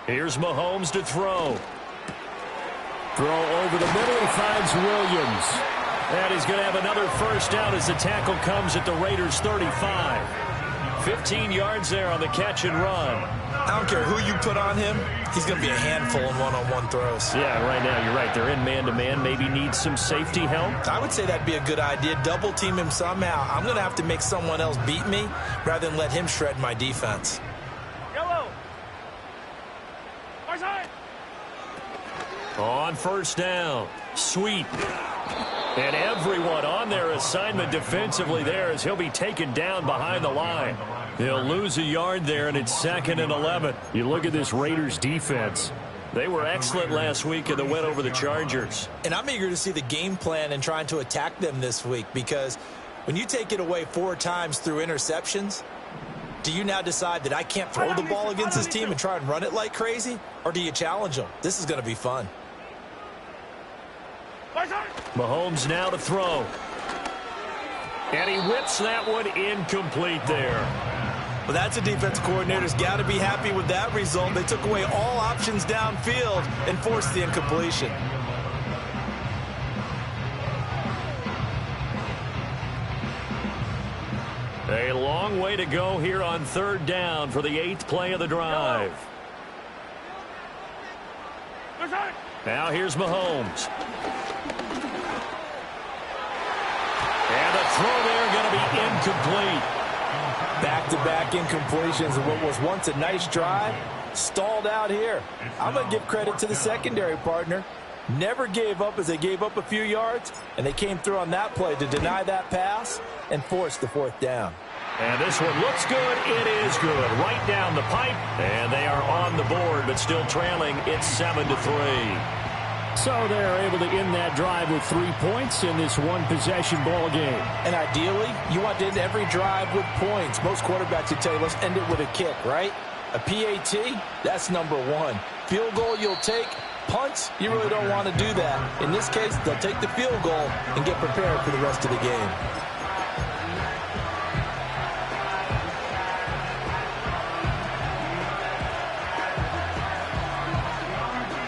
Here's Mahomes to throw. Throw over the middle. He finds Williams. And he's going to have another first down as the tackle comes at the Raiders' 35. 15 yards there on the catch and run. I don't care who you put on him. He's going to be a handful in one-on-one throws. Yeah, right now you're right. They're in man-to-man. Maybe needs some safety help. I would say that'd be a good idea. Double team him somehow. I'm going to have to make someone else beat me rather than let him shred my defense. On first down, Sweet. And everyone on their assignment defensively there as he'll be taken down behind the line. He'll lose a yard there, and it's 2nd and 11. You look at this Raiders defense. They were excellent last week in the win over the Chargers. And I'm eager to see the game plan and trying to attack them this week, because when you take it away 4 times through interceptions, do you now decide that I can't throw the ball against this team and try and run it like crazy? Or do you challenge them? This is going to be fun. Mahomes now to throw. And he whips that one incomplete there. Well, that's a defense coordinator's got to be happy with that result. They took away all options downfield and forced the incompletion. A long way to go here on 3rd down for the 8th play of the drive. Now here's Mahomes. And the throw there going to be incomplete. Back-to-back incompletions of what was once a nice drive, stalled out here. I'm going to give credit to the secondary partner. Never gave up as they gave up a few yards, and they came through on that play to deny that pass and force the 4th down. And this one looks good. It is good. Right down the pipe. And they are on the board, but still trailing. It's 7-3. So they're able to end that drive with 3 points in this one-possession ball game. And ideally, you want to end every drive with points. Most quarterbacks would tell you, let's end it with a kick, right? A PAT, that's number 1. Field goal you'll take. Punts, you really don't want to do that. In this case, they'll take the field goal and get prepared for the rest of the game.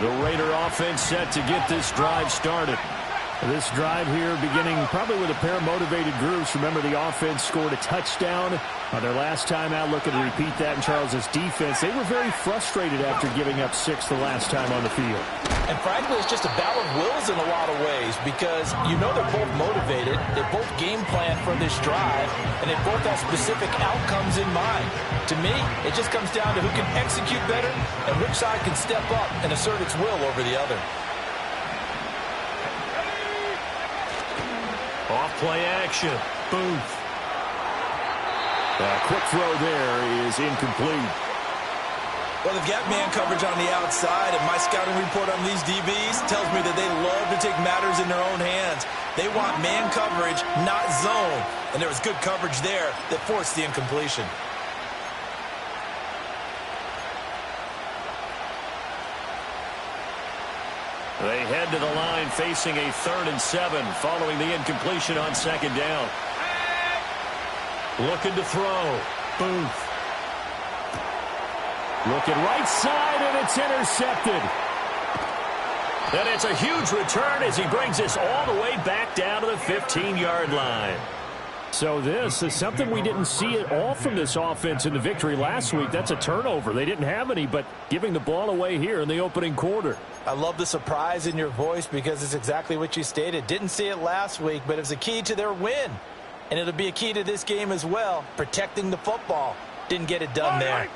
The Raider offense set to get this drive started. This drive here beginning probably with a pair of motivated groups. Remember, the offense scored a touchdown on their last time out. Looking to repeat that in Charles's defense. They were very frustrated after giving up 6 the last time on the field. And frankly, it's just a battle of wills in a lot of ways, because you know they're both motivated. They both game plan for this drive, and they both have specific outcomes in mind. To me, it just comes down to who can execute better and which side can step up and assert its will over the other. Off-play action. Booth. Quick throw there is incomplete. Well, they've got man coverage on the outside, and my scouting report on these DBs tells me that they love to take matters in their own hands. They want man coverage, not zone. And there was good coverage there that forced the incompletion. They head to the line facing a 3rd and 7 following the incompletion on 2nd down. Looking to throw. Booth. Looking right side, and it's intercepted. And it's a huge return as he brings us all the way back down to the 15-yard line. So this is something we didn't see at all from this offense in the victory last week. That's a turnover. They didn't have any, but giving the ball away here in the opening quarter. I love the surprise in your voice, because it's exactly what you stated. Didn't see it last week, but it was a key to their win. And it'll be a key to this game as well, protecting the football. Didn't get it done there.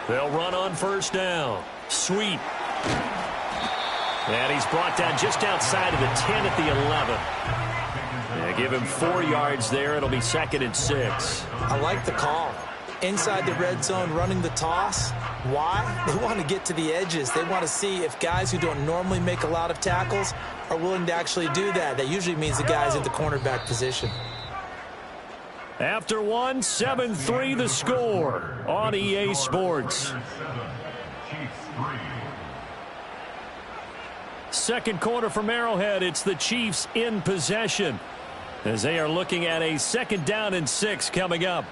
They'll run on first down. Sweet. And he's brought down just outside of the 10 at the 11. Yeah, give him 4 yards there. It'll be 2nd and 6. I like the call. Inside the red zone, running the toss. Why? They want to get to the edges. They want to see if guys who don't normally make a lot of tackles are willing to actually do that. That usually means the guys in the cornerback position. After 1, 7-3 the score on EA Sports. Second quarter from Arrowhead. It's the Chiefs in possession as they are looking at a 2nd down and 6 coming up.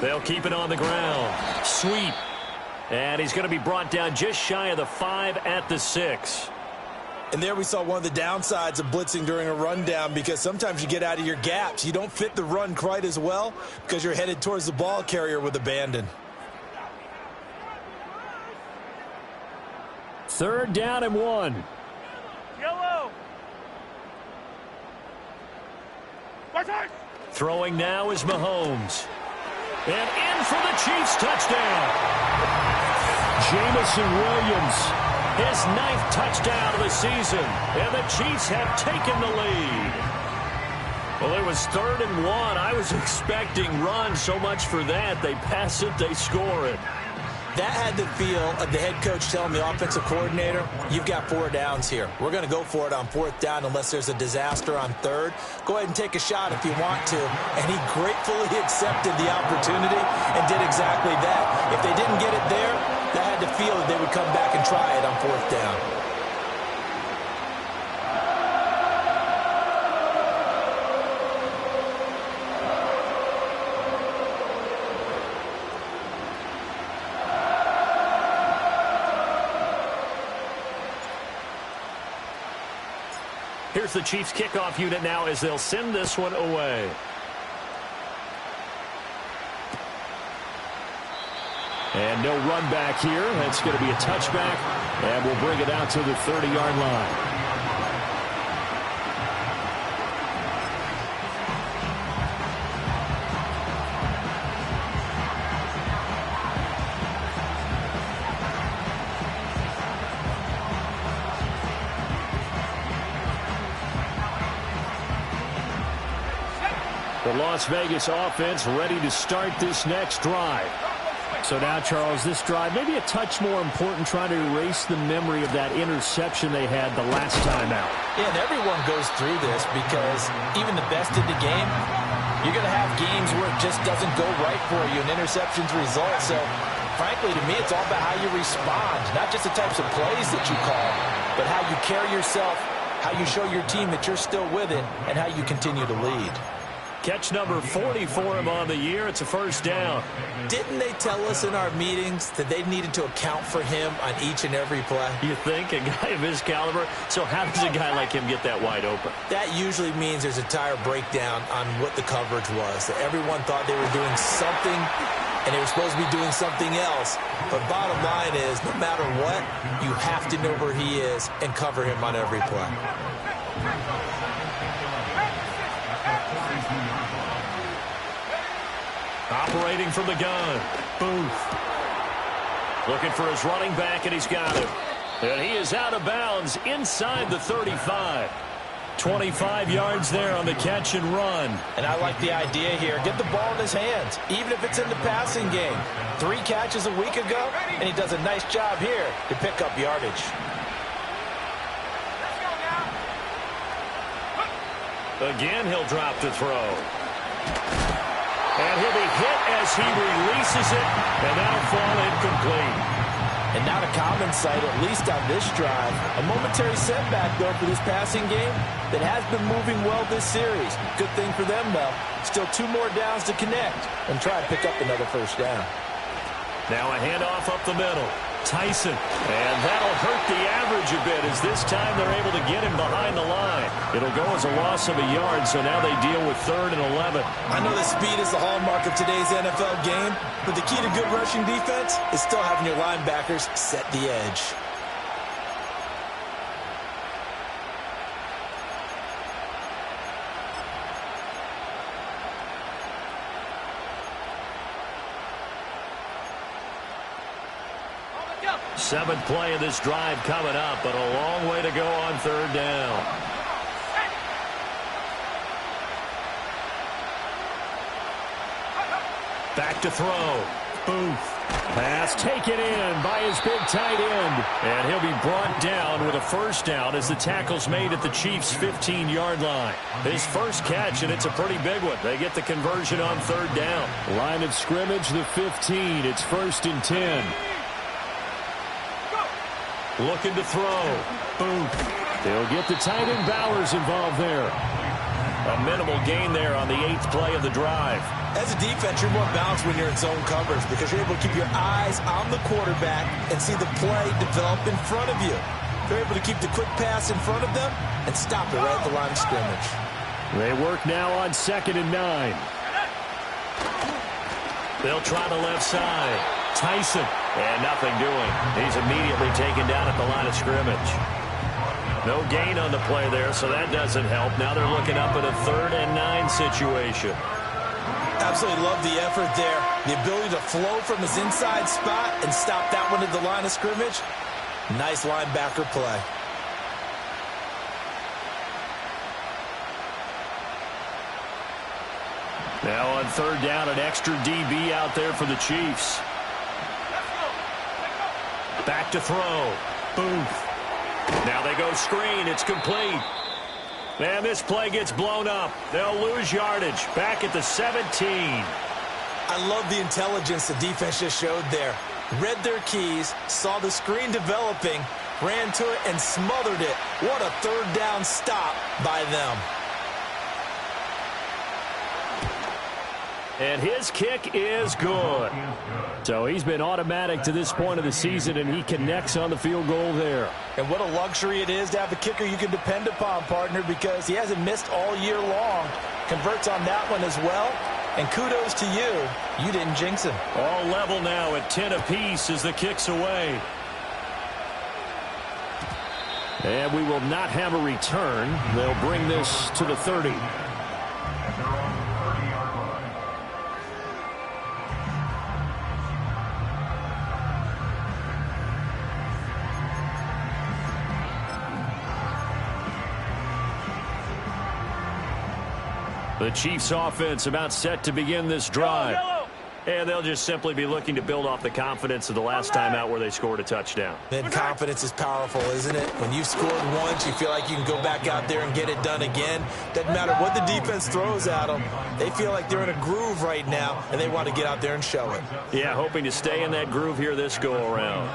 They'll keep it on the ground. Sweep. And he's going to be brought down just shy of the 5 at the 6. And there we saw one of the downsides of blitzing during a rundown, because sometimes you get out of your gaps. You don't fit the run quite as well because you're headed towards the ball carrier with abandon. 3rd down and 1. Yellow. Throwing now is Mahomes. And in for the Chiefs touchdown. Jamison Williams, his 9th touchdown of the season. And the Chiefs have taken the lead. Well, it was 3rd and 1. I was expecting run, so much for that. They pass it, they score it. That had the feel of the head coach telling the offensive coordinator, you've got 4 downs here. We're going to go for it on 4th down unless there's a disaster on 3rd. Go ahead and take a shot if you want to. And he gratefully accepted the opportunity and did exactly that. If they didn't get it there, that had the feel that they would come back and try it on 4th down. Here's the Chiefs kickoff unit now as they'll send this one away. And no run back here. That's going to be a touchback, and we'll bring it out to the 30-yard line. The Las Vegas offense ready to start this next drive. So now, Charles, this drive maybe a touch more important, trying to erase the memory of that interception they had the last time out. Yeah, and everyone goes through this because even the best in the game, you're going to have games where it just doesn't go right for you, and interceptions result. So, frankly, to me, it's all about how you respond, not just the types of plays that you call, but how you carry yourself, how you show your team that you're still with it, and how you continue to lead. Catch number 40 for him on the year. It's a 1st down. Didn't they tell us in our meetings that they needed to account for him on each and every play? You think? A guy of his caliber? So how does a guy like him get that wide open? That usually means there's a tire breakdown on what the coverage was. That everyone thought they were doing something, and they were supposed to be doing something else. But bottom line is, no matter what, you have to know where he is and cover him on every play. Operating from the gun. Booth. Looking for his running back, and he's got him. And he is out of bounds inside the 35. 25 yards there on the catch and run. And I like the idea here. Get the ball in his hands, even if it's in the passing game. 3 catches a week ago, and he does a nice job here to pick up yardage. Again, he'll drop the throw. And he'll be hit as he releases it, and that'll fall incomplete. And not a common sight, at least on this drive. A momentary setback, though, for this passing game that has been moving well this series. Good thing for them, though. Still 2 more downs to connect and try to pick up another 1st down. Now a handoff up the middle. Tyson. And that'll hurt the average a bit as this time they're able to get him behind the line. It'll go as a loss of a yard, so now they deal with 3rd and 11. I know that speed is the hallmark of today's NFL game, but the key to good rushing defense is still having your linebackers set the edge. Seventh play of this drive coming up, but a long way to go on 3rd down. Back to throw. Booth. Pass taken in by his big tight end. And he'll be brought down with a first down as the tackle's made at the Chiefs' 15-yard line. His first catch, and it's a pretty big one. They get the conversion on third down. Line of scrimmage, the 15. It's 1st and 10. Looking to throw. Booth. They'll get the tight end Bowers involved there. A minimal gain there on the 8th play of the drive. As a defense, you're more balanced when you're in zone coverage because you're able to keep your eyes on the quarterback and see the play develop in front of you. They're able to keep the quick pass in front of them and stop it right at the line of scrimmage. They work now on 2nd and 9. They'll try the left side. Tyson. And nothing doing. He's immediately taken down at the line of scrimmage. No gain on the play there, so that doesn't help. Now they're looking up at a 3rd and 9 situation. Absolutely love the effort there. The ability to flow from his inside spot and stop that one at the line of scrimmage. Nice linebacker play. Now on 3rd down, an extra DB out there for the Chiefs. Back to throw. Booth. Now they go screen. It's complete. And this play gets blown up. They'll lose yardage. Back at the 17. I love the intelligence the defense just showed there. Read their keys, saw the screen developing, ran to it, and smothered it. What a 3rd down stop by them. And his kick is good. So he's been automatic to this point of the season, and he connects on the field goal there. And what a luxury it is to have a kicker you can depend upon, partner, because he hasn't missed all year long. Converts on that one as well. And kudos to you. You didn't jinx him. All level now at 10 apiece as the kick's away. And we will not have a return. They'll bring this to the 30. The Chiefs offense about set to begin this drive. And they'll just simply be looking to build off the confidence of the last time out where they scored a touchdown. And confidence is powerful, isn't it? When you've scored once, you feel like you can go back out there and get it done again. Doesn't matter what the defense throws at them. They feel like they're in a groove right now, and they want to get out there and show it. Yeah, hoping to stay in that groove here this go-around.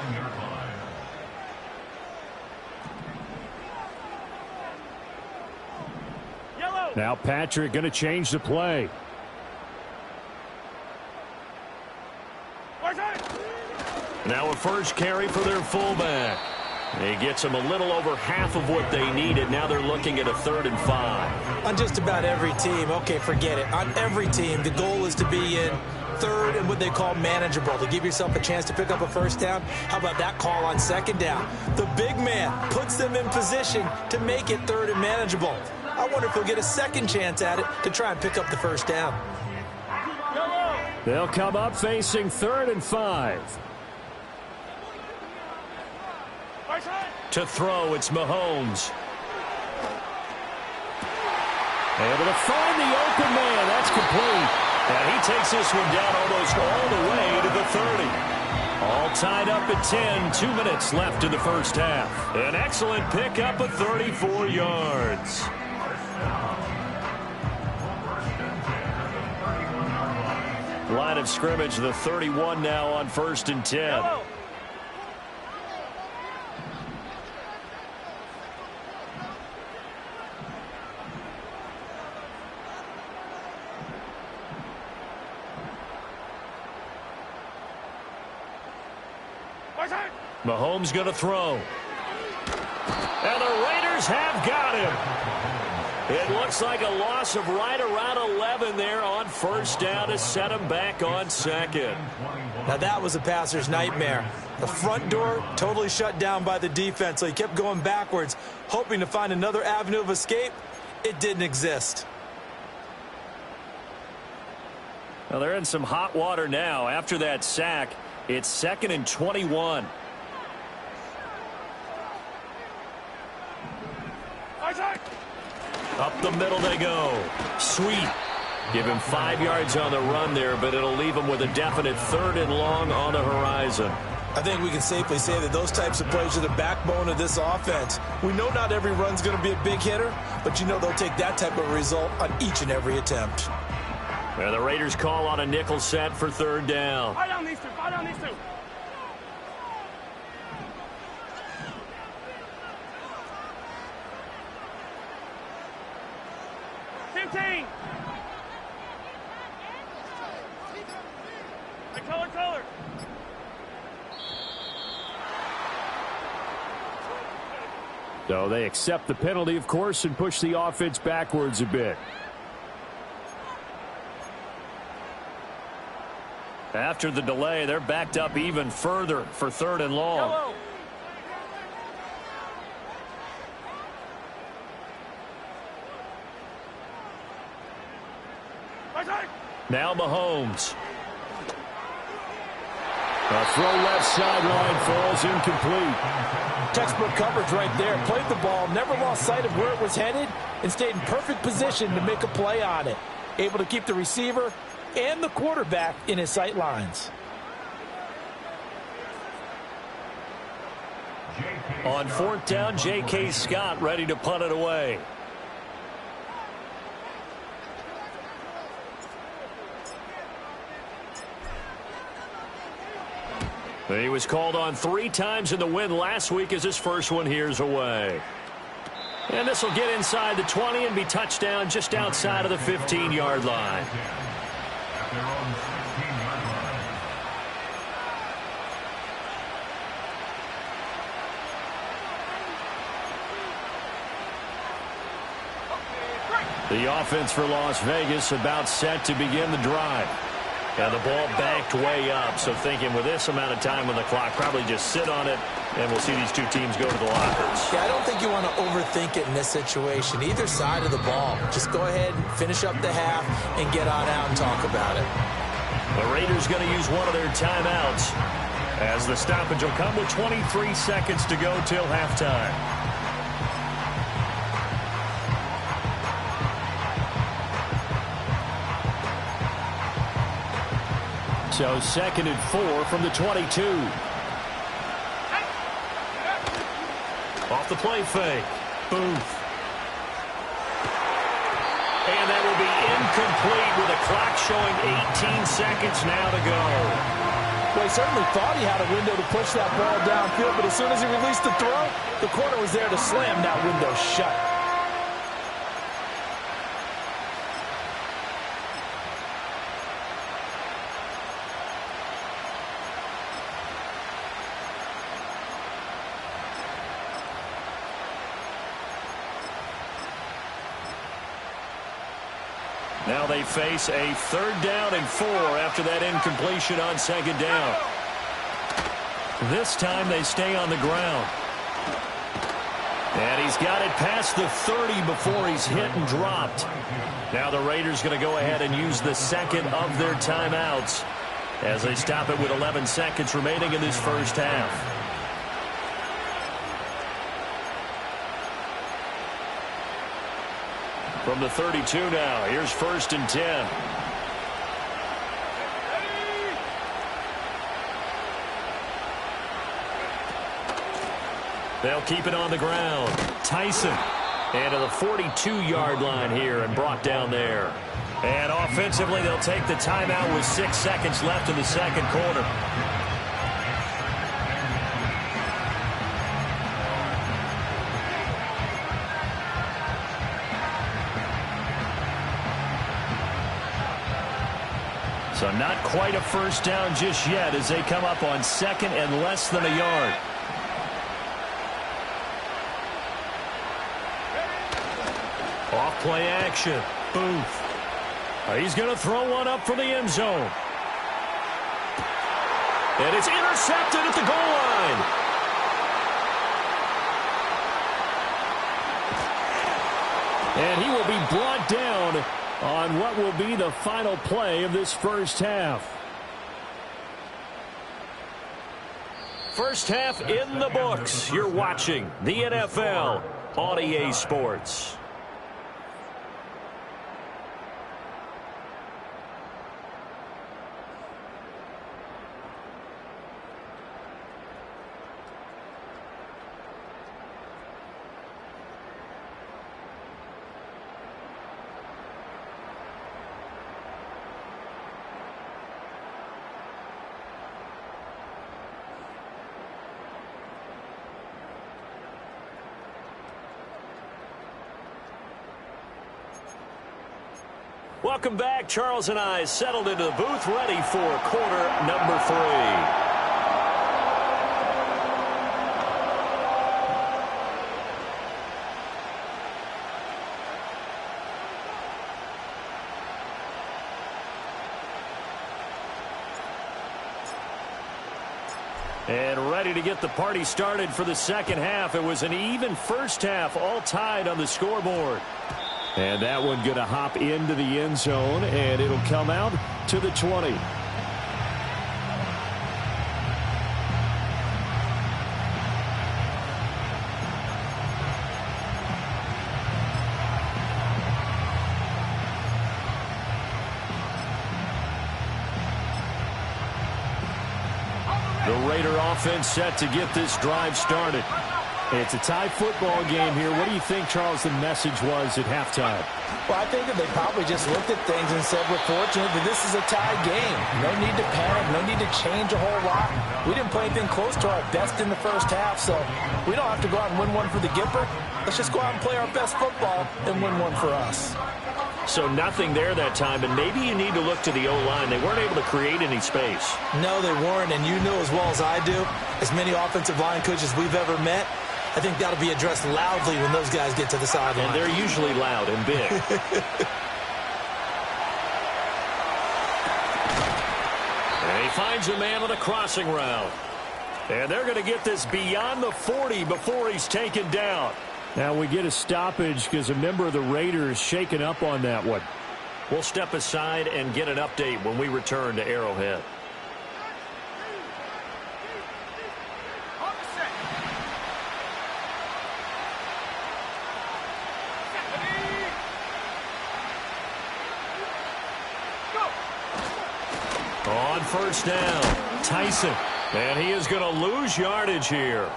Now Patrick going to change the play. Now a first carry for their fullback. He gets them a little over half of what they needed. Now they're looking at a 3rd and 5. On just about every team, okay, forget it. On every team, the goal is to be in 3rd and what they call manageable, to give yourself a chance to pick up a first down. How about that call on 2nd down? The big man puts them in position to make it 3rd and manageable. I wonder if he'll get a second chance at it to try and pick up the first down. They'll come up facing 3rd and 5. To throw, it's Mahomes. Able to find the open man. That's complete. And he takes this one down almost all the way to the 30. All tied up at 10. 2 minutes left in the first half. An excellent pickup of 34 yards. Line of scrimmage, the 31 now on 1st and 10. Mahomes going to throw. And the Raiders have got him. It looks like a loss of right around 11 there on first down to set him back on 2nd. Now that was a passer's nightmare. The front door totally shut down by the defense, so he kept going backwards, hoping to find another avenue of escape. It didn't exist. Well, they're in some hot water now. After that sack, it's 2nd and 21. Up the middle they go. Sweet. Give him 5 yards on the run there, but it'll leave him with a definite 3rd and long on the horizon. I think we can safely say that those types of plays are the backbone of this offense. We know not every run's going to be a big hitter, but you know they'll take that type of result on each and every attempt. And the Raiders call on a nickel set for 3rd down. Fight on these two. Fight on these two. Hey, color. So they accept the penalty, of course, and push the offense backwards a bit. After the delay, they're backed up even further for 3rd and long. Yellow. Now Mahomes. A throw left sideline falls incomplete. Textbook coverage right there. Played the ball, never lost sight of where it was headed, and stayed in perfect position to make a play on it. Able to keep the receiver and the quarterback in his sight lines. On 4th down, J.K. Scott ready to punt it away. He was called on 3 times in the win last week as his first one here's away. And this will get inside the 20 and be touchdown just outside of the 15-yard line. The offense for Las Vegas about set to begin the drive. And the ball backed way up, so thinking with this amount of time on the clock, probably just sit on it, and we'll see these two teams go to the lockers. Yeah, I don't think you want to overthink it in this situation. Either side of the ball. Just go ahead and finish up the half and get on out and talk about it. The Raiders going to use one of their timeouts as the stoppage will come with 23 seconds to go till halftime. So 2nd and 4 from the 22. Off the play fake. Booth. And that will be incomplete with a clock showing 18 seconds now to go. Well, he certainly thought he had a window to push that ball downfield, but as soon as he released the throw, the corner was there to slam that window shut. Now they face a 3rd down and 4 after that incompletion on 2nd down. This time they stay on the ground. And he's got it past the 30 before he's hit and dropped. Now the Raiders going to go ahead and use the 2nd of their timeouts as they stop it with 11 seconds remaining in this first half. From the 32 now, here's 1st and 10. They'll keep it on the ground. Tyson. And to the 42-yard line here and brought down there. And offensively, they'll take the timeout with 6 seconds left in the 2nd quarter. So not quite a 1st down just yet as they come up on 2nd and less than a yard. Off play action. Booth. He's going to throw one up from the end zone. And it's intercepted at the goal line. And he will be brought down on what will be the final play of this first half. First half in the books. You're watching the NFL on EA Sports. Welcome back. Charles and I settled into the booth, ready for quarter number 3. And ready to get the party started for the second half. It was an even first half, all tied on the scoreboard. And that one going to hop into the end zone, and it'll come out to the 20. The Raider offense set to get this drive started. It's a tie football game here. What do you think, Charles, the message was at halftime? Well, I think that they probably just looked at things and said, we're fortunate that this is a tie game. No need to panic. No need to change a whole lot. We didn't play anything close to our best in the first half, so we don't have to go out and win one for the Gipper. Let's just go out and play our best football and win one for us. So nothing there that time, and maybe you need to look to the O-line. They weren't able to create any space. No, they weren't, and you know as well as I do, as many offensive line coaches we've ever met, I think that'll be addressed loudly when those guys get to the sideline. And they're usually loud and big. And he finds a man on a crossing route. And they're going to get this beyond the 40 before he's taken down. Now we get a stoppage because a member of the Raiders shaken up on that one. We'll step aside and get an update when we return to Arrowhead. On first down, Tyson. And he is going to lose yardage here.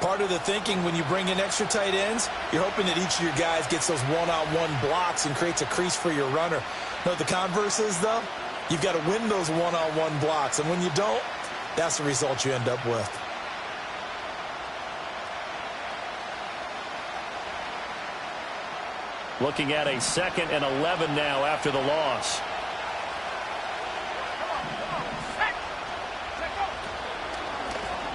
Part of the thinking when you bring in extra tight ends, you're hoping that each of your guys gets those one-on-one blocks and creates a crease for your runner. Know what the converse is, though? You've got to win those one-on-one blocks. And when you don't, that's the result you end up with. Looking at a 2nd and 11 now after the loss.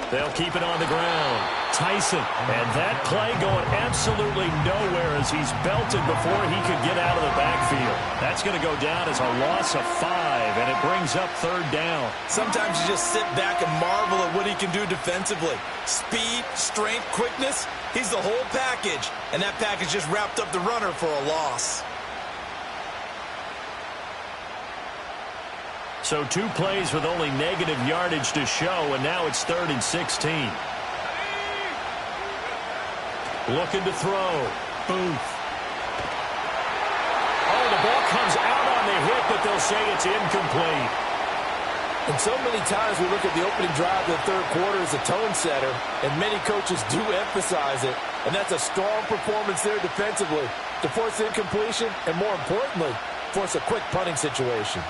They'll keep it on the ground. Tyson, and that play going absolutely nowhere as he's belted before he could get out of the backfield. That's going to go down as a loss of 5, and it brings up 3rd down. Sometimes you just sit back and marvel at what he can do defensively. Speed, strength, quickness, he's the whole package, and that package just wrapped up the runner for a loss. So 2 plays with only negative yardage to show, and now it's 3rd and 16. Looking to throw. Booth. Oh, the ball comes out on the hit, but they'll say it's incomplete. And so many times we look at the opening drive of the third quarter as a tone setter, and many coaches do emphasize it. And that's a strong performance there defensively to force incompletion and, more importantly, force a quick punting situation.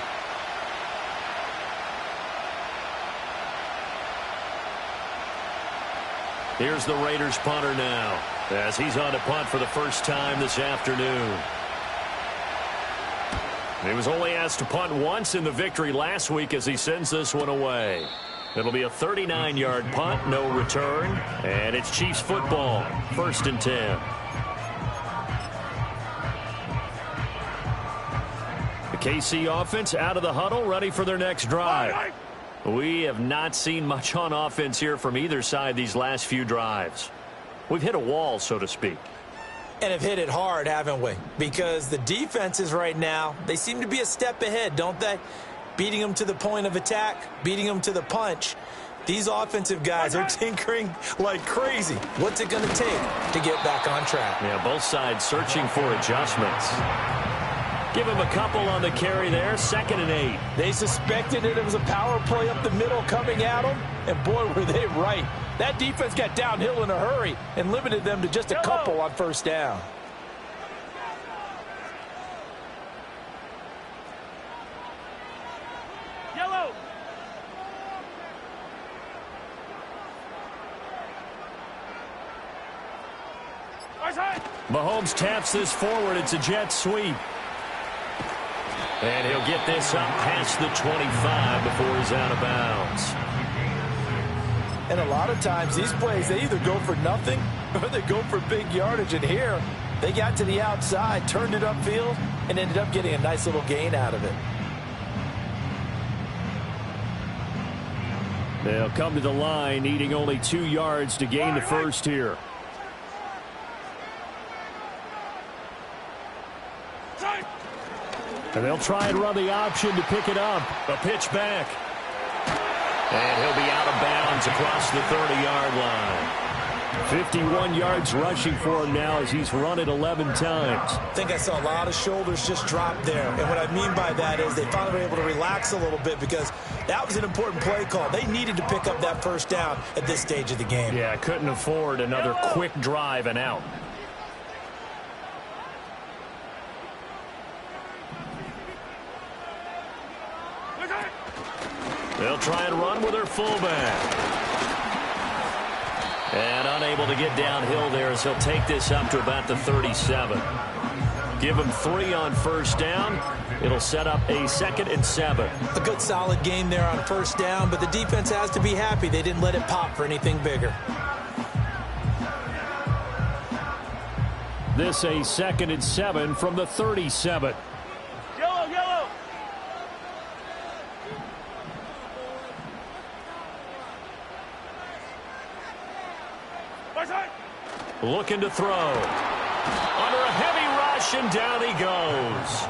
Here's the Raiders punter now, as he's on to punt for the first time this afternoon. He was only asked to punt once in the victory last week as he sends this one away. It'll be a 39-yard punt, no return, and it's Chiefs football, 1st and 10. The KC offense out of the huddle, ready for their next drive. We have not seen much on offense here from either side these last few drives. We've hit a wall, so to speak. And have hit it hard, haven't we? Because the defenses right now, they seem to be a step ahead, don't they? Beating them to the point of attack, beating them to the punch. These offensive guys are tinkering like crazy. What's it going to take to get back on track? Yeah, both sides searching for adjustments. Give him a couple on the carry there, 2nd and 8. They suspected that it was a power play up the middle coming at them, and boy, were they right. That defense got downhill in a hurry and limited them to just a couple on first down. Yellow. Mahomes taps this forward. It's a jet sweep. And he'll get this up past the 25 before he's out of bounds. And a lot of times these plays, they either go for nothing or they go for big yardage. And here, they got to the outside, turned it upfield, and ended up getting a nice little gain out of it. They'll come to the line, needing only 2 yards to gain the first here. And they'll try and run the option to pick it up. A pitch back. And he'll be out of bounds across the 30-yard line. 51 yards rushing for him now as he's run it 11 times. I think I saw a lot of shoulders just drop there. And what I mean by that is they finally were able to relax a little bit because that was an important play call. They needed to pick up that first down at this stage of the game. Yeah, couldn't afford another quick drive and out. They'll try and run with their fullback. And unable to get downhill there as he'll take this up to about the 37. Give him 3 on first down. It'll set up a 2nd and 7. A good solid gain there on first down, but the defense has to be happy they didn't let it pop for anything bigger. This a 2nd and 7 from the 37. Yellow, yellow. Looking to throw. Under a heavy rush, and down he goes.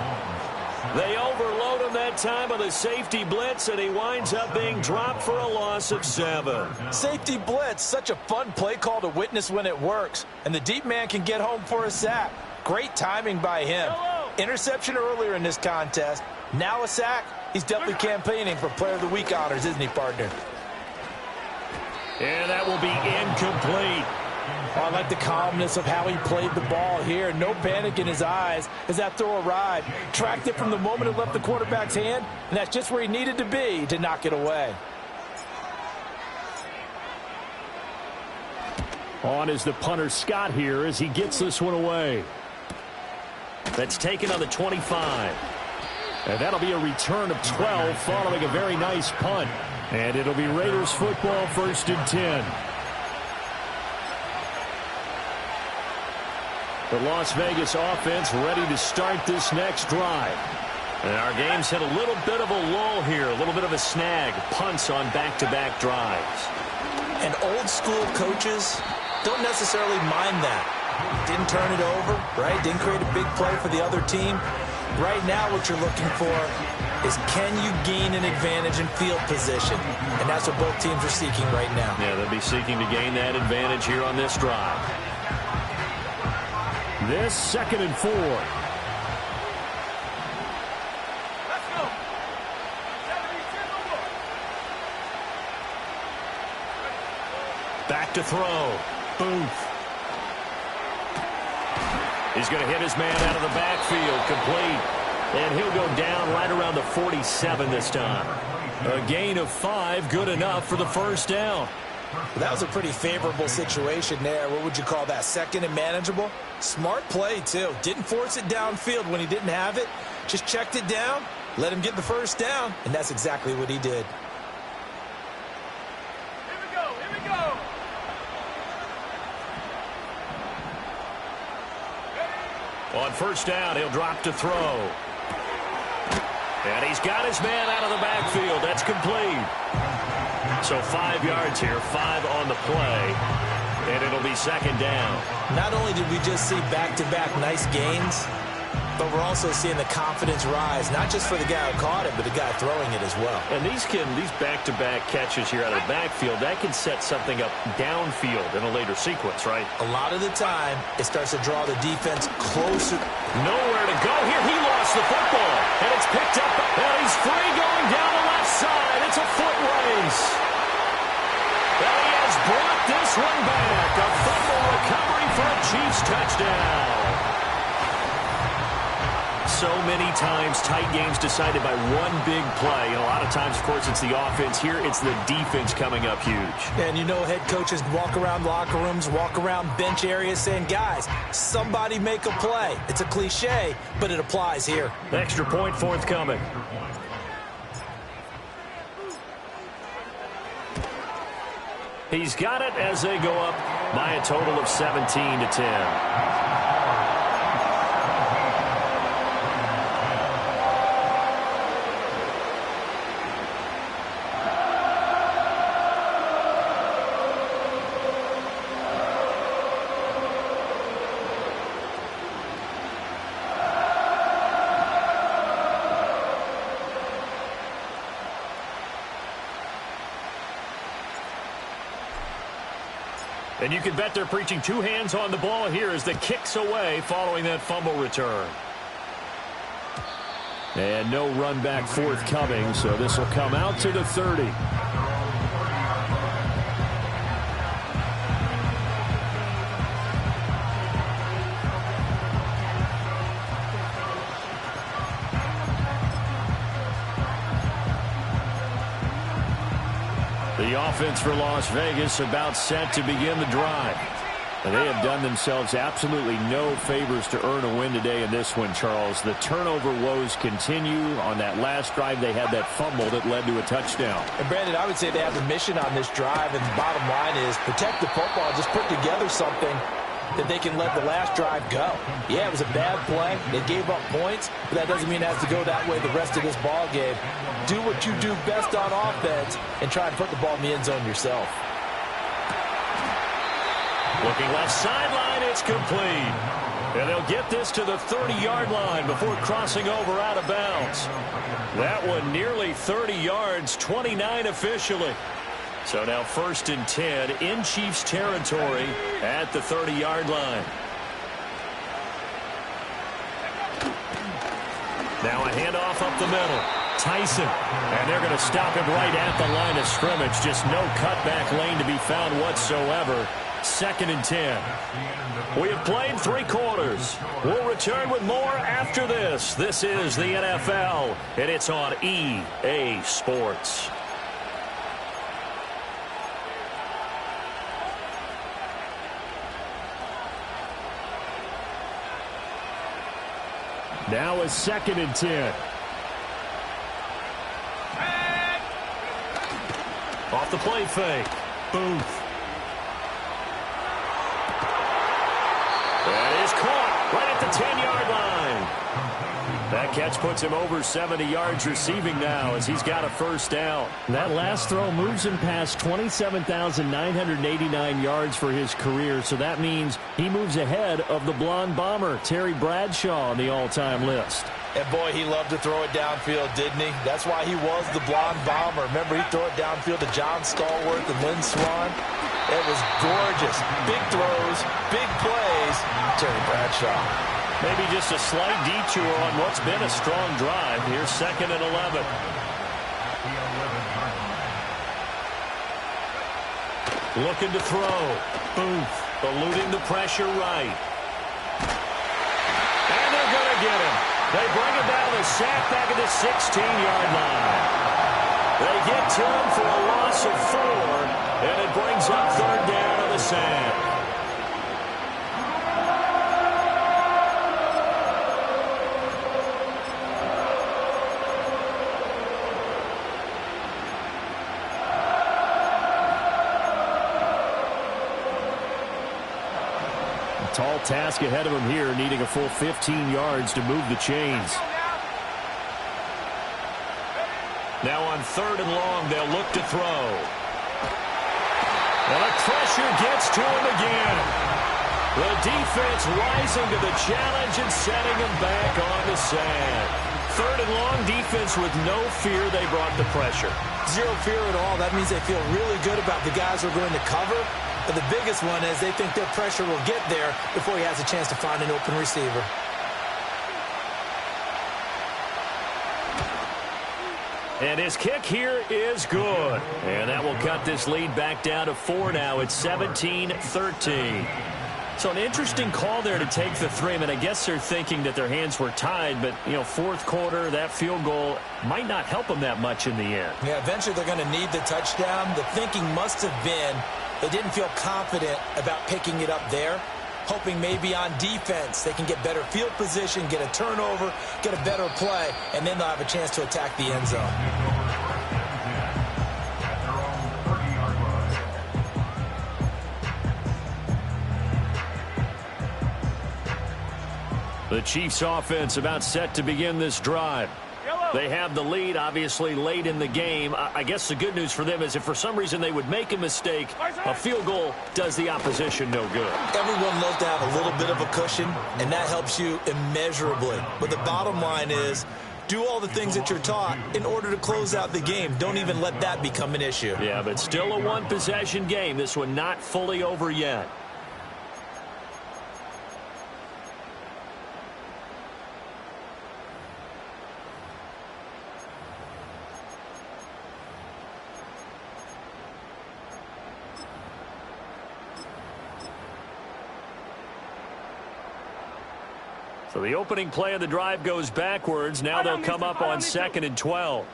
They overload him that time on a safety blitz, and he winds up being dropped for a loss of 7. Safety blitz, such a fun play call to witness when it works. And the deep man can get home for a sack. Great timing by him. Interception earlier in this contest. Now a sack. He's definitely campaigning for Player of the Week honors, isn't he, partner? And that will be incomplete. Oh, I like the calmness of how he played the ball here. No panic in his eyes as that throw arrived. Tracked it from the moment it left the quarterback's hand, and that's just where he needed to be to knock it away. On is the punter Scott here as he gets this one away. That's taken on the 25. And that'll be a return of 12 following a very nice punt. And it'll be Raiders football, 1st and 10. The Las Vegas offense ready to start this next drive. And our game's hit a little bit of a lull here, a little bit of a snag. Punts on back-to-back drives. And old-school coaches don't necessarily mind that. Didn't turn it over, right? Didn't create a big play for the other team. Right now what you're looking for is can you gain an advantage in field position? And that's what both teams are seeking right now. Yeah, they'll be seeking to gain that advantage here on this drive. This 2nd and 4. Let's go. Back to throw. Booth. He's going to hit his man out of the backfield. Complete. And he'll go down right around the 47 this time. A gain of 5, good enough for the first down. That was a pretty favorable situation there. What would you call that? 2nd and manageable? Smart play, too. Didn't force it downfield when he didn't have it. Just checked it down, let him get the first down, and that's exactly what he did. Here we go, here we go. On first down, he'll drop to throw. And he's got his man out of the backfield. That's complete. So 5 yards here, 5 on the play, and it'll be 2nd down. Not only did we just see back-to-back nice gains, but we're also seeing the confidence rise, not just for the guy who caught it, but the guy throwing it as well. And these back-to-back catches here out of the backfield, that can set something up downfield in a later sequence, right? A lot of the time, it starts to draw the defense closer. Nowhere to go here. He lost the football, and it's picked up, and he's free going down the left side. It's a foot race. And he has brought this one back. A fumble recovery for a Chiefs touchdown. So many times, tight games decided by one big play. And a lot of times, of course, it's the offense. Here, it's the defense coming up huge. And you know, head coaches walk around locker rooms, walk around bench areas saying, guys, somebody make a play. It's a cliche, but it applies here. Extra point forthcoming. He's got it as they go up by a total of 17-10. And you can bet they're preaching two hands on the ball here as the kick's away following that fumble return. And no run back forthcoming, so this will come out to the 30. The offense for Las Vegas about set to begin the drive. And they have done themselves absolutely no favors to earn a win today in this one, Charles. The turnover woes continue. On that last drive, they had that fumble that led to a touchdown. And, Brandon, I would say they have the mission on this drive, and the bottom line is protect the football. Just put together something that they can let the last drive go. Yeah, it was a bad play. They gave up points, but that doesn't mean it has to go that way the rest of this ball game. Do what you do best on offense and try and put the ball in the end zone yourself. Looking left sideline, it's complete. And they'll get this to the 30-yard line before crossing over out of bounds. That one nearly 30 yards, 29 officially. So now 1st and 10 in Chiefs territory at the 30-yard line. Now a handoff up the middle. Tyson. And they're going to stop him right at the line of scrimmage. Just no cutback lane to be found whatsoever. 2nd and 10. We have played 3 quarters. We'll return with more after this. This is the NFL, and it's on EA Sports. Now a 2nd and 10. Off the play fake. Booth. That is caught right at the 10-yard line. That catch puts him over 70 yards receiving now as he's got a first down. That last throw moves him past 27,989 yards for his career, so that means he moves ahead of the blonde bomber, Terry Bradshaw, on the all-time list. And, boy, he loved to throw it downfield, didn't he? That's why he was the blonde bomber. Remember, he'd throw it downfield to John Stallworth and Lynn Swann. It was gorgeous. Big throws, big plays. Terry Bradshaw. Maybe just a slight detour on what's been a strong drive. Here's 2nd and 11. Looking to throw. Booth eluding the pressure right. And they're going to get him. They bring him down the sack back at the 16-yard line. They get to him for a loss of 4, and it brings up 3rd down on the sack. Tall task ahead of him here, needing a full 15 yards to move the chains. Now on 3rd and long, they'll look to throw. And the pressure gets to him again. The defense rising to the challenge and setting him back on the sand. 3rd and long, defense with no fear. They brought the pressure. Zero fear at all. That means they feel really good about the guys who are going to cover. But the biggest one is they think their pressure will get there before he has a chance to find an open receiver. And his kick here is good. And that will cut this lead back down to 4 now. It's 17-13. So an interesting call there to take the 3. I mean, I guess they're thinking that their hands were tied, but, you know, fourth quarter, that field goal might not help them that much in the end. Yeah, eventually they're going to need the touchdown. The thinking must have been they didn't feel confident about picking it up there, hoping maybe on defense they can get better field position, get a turnover, get a better play, and then they'll have a chance to attack the end zone. The Chiefs offense about set to begin this drive. They have the lead, obviously, late in the game. I guess the good news for them is if for some reason they would make a mistake, a field goal does the opposition no good. Everyone loves to have a little bit of a cushion, and that helps you immeasurably. But the bottom line is, do all the things that you're taught in order to close out the game. Don't even let that become an issue. Yeah, but still a one-possession game. This one not fully over yet. So the opening play of the drive goes backwards. Now they'll come up on 2nd and 12.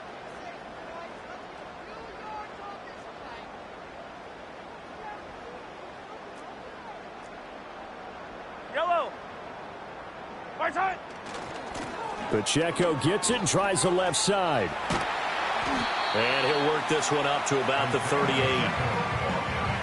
Yellow. Right side. Pacheco gets it and tries the left side. And he'll work this one up to about the 38.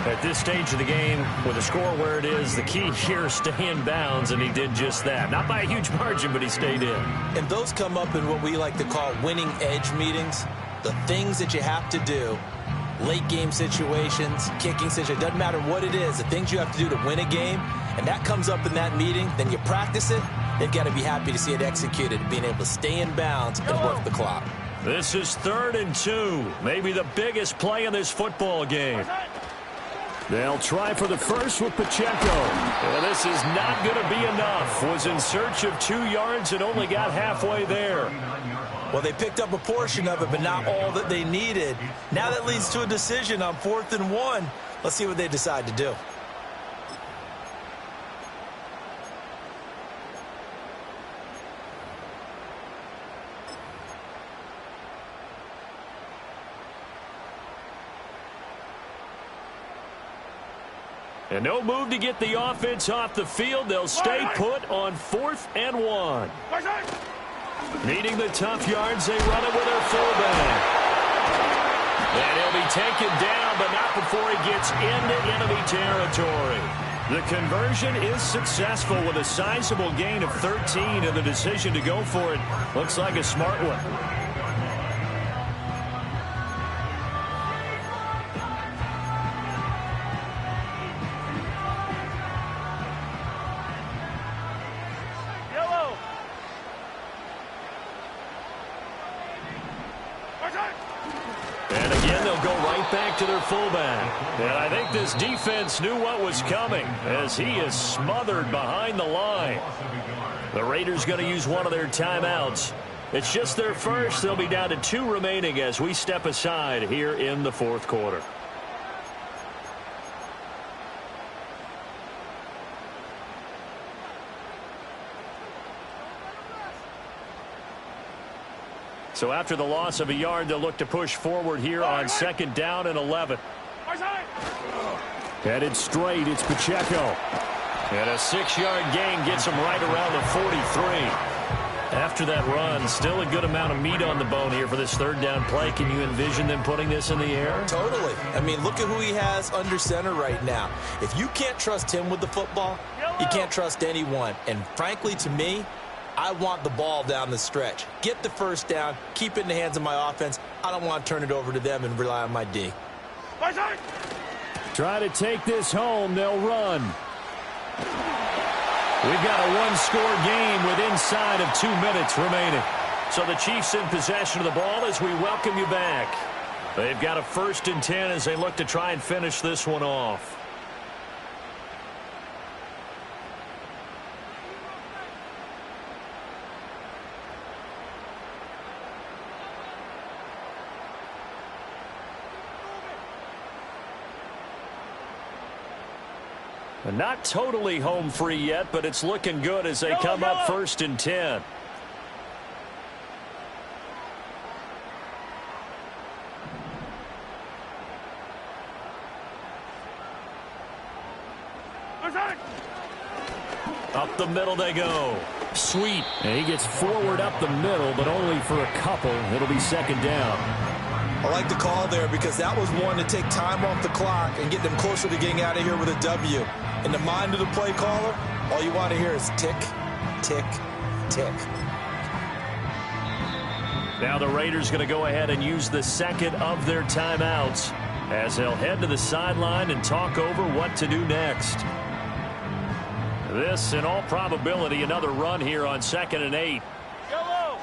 At this stage of the game, with a score where it is, the key here is stay in bounds, and he did just that. Not by a huge margin, but he stayed in. And those come up in what we like to call winning edge meetings. The things that you have to do, late game situations, kicking situations, doesn't matter what it is, the things you have to do to win a game, and that comes up in that meeting, then you practice it, they've got to be happy to see it executed, being able to stay in bounds and work the clock. This is 3rd and 2, maybe the biggest play in this football game. They'll try for the first with Pacheco. And this is not going to be enough. Was in search of 2 yards and only got halfway there. Well, they picked up a portion of it, but not all that they needed. Now that leads to a decision on 4th and 1. Let's see what they decide to do. And no move to get the offense off the field. They'll stay put on 4th and 1. Needing the tough yards, they run it with their fullback. And he'll be taken down, but not before he gets into enemy territory. The conversion is successful with a sizable gain of 13, and the decision to go for it looks like a smart one. Back to their fullback. And I think this defense knew what was coming as he is smothered behind the line. The Raiders going to use one of their timeouts. It's just their first. They'll be down to 2 remaining as we step aside here in the 4th quarter. So after the loss of a yard, they'll look to push forward here on 2nd down and 11. Headed straight, it's Pacheco. And a 6-yard gain gets him right around the 43. After that run, still a good amount of meat on the bone here for this 3rd down play. Can you envision them putting this in the air? Totally. I mean, look at who he has under center right now. If you can't trust him with the football, you can't trust anyone. And frankly, to me, I want the ball down the stretch. Get the 1st down, keep it in the hands of my offense. I don't want to turn it over to them and rely on my D. Try to take this home. They'll run. We've got a 1-score game with inside of 2 minutes remaining. So the Chiefs in possession of the ball as we welcome you back. They've got a 1st and 10 as they look to try and finish this one off. Not totally home free yet, but it's looking good as they come up 1st and 10. Up the middle they go. Sweet. And he gets forward up the middle, but only for a couple. It'll be 2nd down. I like the call there because that was one to take time off the clock and get them closer to getting out of here with a W. In the mind of the play caller, all you want to hear is tick, tick, tick. Now the Raiders going to go ahead and use the 2nd of their timeouts as they'll head to the sideline and talk over what to do next. This, in all probability, another run here on 2nd and 8. Yellow.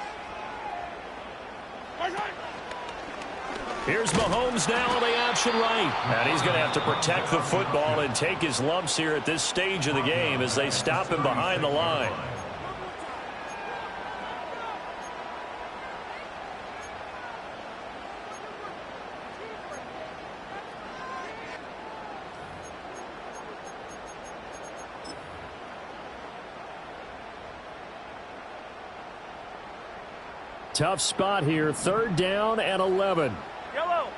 Here's Mahomes now on the option right. And he's going to have to protect the football and take his lumps here at this stage of the game as they stop him behind the line. Tough spot here. 3rd down and 11. Yellow.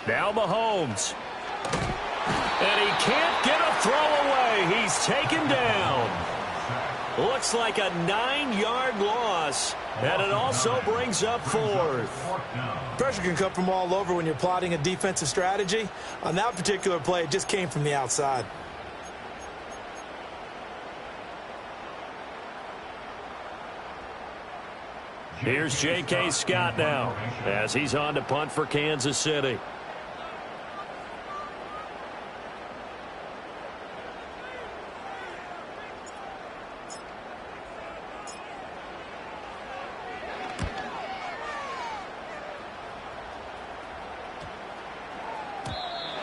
Now Mahomes. And he can't get a throw away. He's taken down. Looks like a 9-yard loss. And it also brings up 4th. Pressure can come from all over when you're plotting a defensive strategy. On that particular play, it just came from the outside. Here's J.K. Scott now as he's on to punt for Kansas City.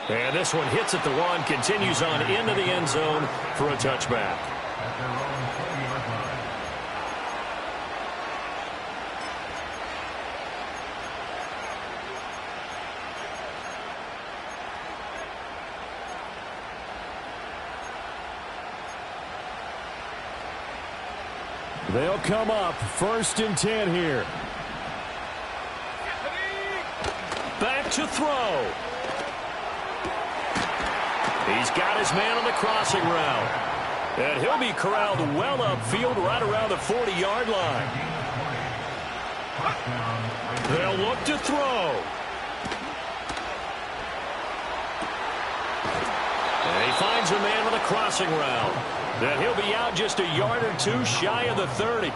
And this one hits at the 1, continues on into the end zone for a touchback. They'll come up 1st and 10 here. Back to throw. He's got his man on the crossing route. And he'll be corralled well upfield right around the 40-yard line. They'll look to throw. And he finds a man on the crossing route. Then he'll be out just a yard or 2 shy of the 30.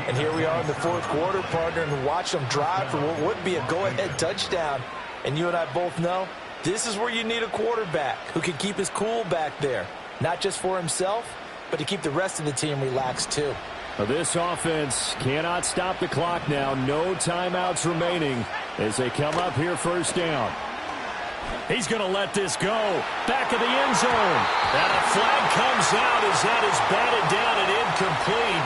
And here we are in the 4th quarter, partner, and watch them drive for what would be a go-ahead touchdown. And you and I both know this is where you need a quarterback who can keep his cool back there. Not just for himself, but to keep the rest of the team relaxed too. This offense cannot stop the clock now. No timeouts remaining as they come up here 1st down. He's going to let this go. Back of the end zone. And a flag comes out as that is batted down and incomplete.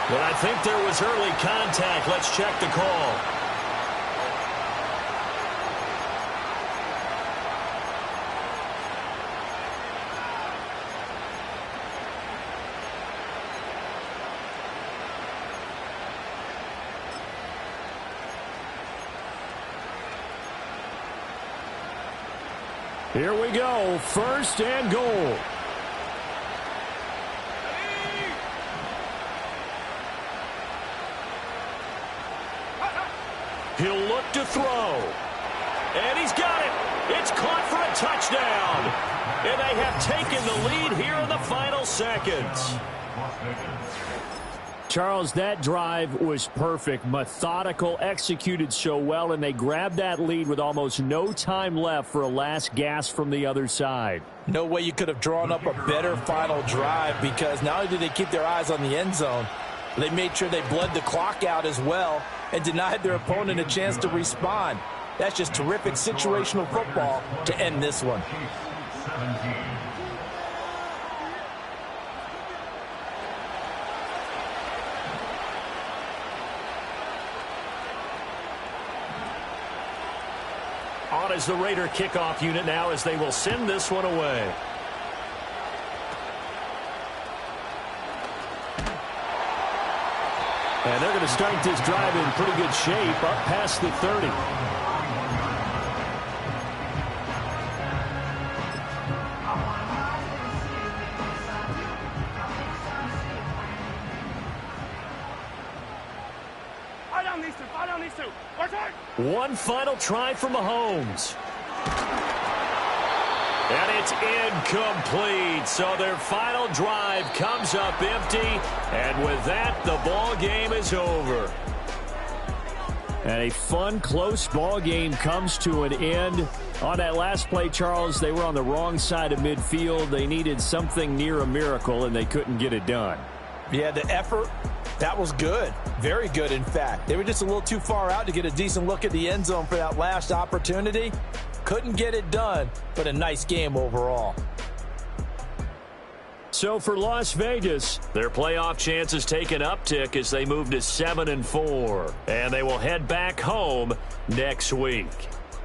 But I think there was early contact. Let's check the call. Here we go, 1st and goal. He'll look to throw. And he's got it. It's caught for a touchdown. And they have taken the lead here in the final seconds. Charles, that drive was perfect, methodical, executed so well, and they grabbed that lead with almost no time left for a last gasp from the other side. No way you could have drawn up a better final drive because not only did they keep their eyes on the end zone, they made sure they bled the clock out as well and denied their opponent a chance to respond. That's just terrific situational football to end this one. on as the Raider kickoff unit now as they will send this one away. And they're going to start this drive in pretty good shape up past the 30. One final try for Mahomes. And it's incomplete. So their final drive comes up empty. And with that, the ball game is over. And a fun, close ball game comes to an end. On that last play, Charles, they were on the wrong side of midfield. They needed something near a miracle, and they couldn't get it done. Yeah, the effort, that was good. Very good, in fact. They were just a little too far out to get a decent look at the end zone for that last opportunity. Couldn't get it done, but a nice game overall. So for Las Vegas, their playoff chances take an uptick as they move to 7-4. And they will head back home next week.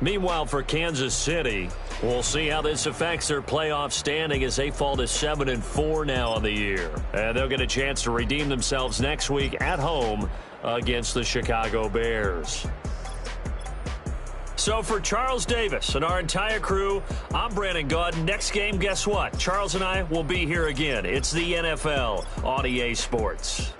Meanwhile, for Kansas City, we'll see how this affects their playoff standing as they fall to 7-4 now on the year. And they'll get a chance to redeem themselves next week at home against the Chicago Bears. So for Charles Davis and our entire crew, I'm Brandon Gaud. Next game, guess what? Charles and I will be here again. It's the NFL on EA Sports.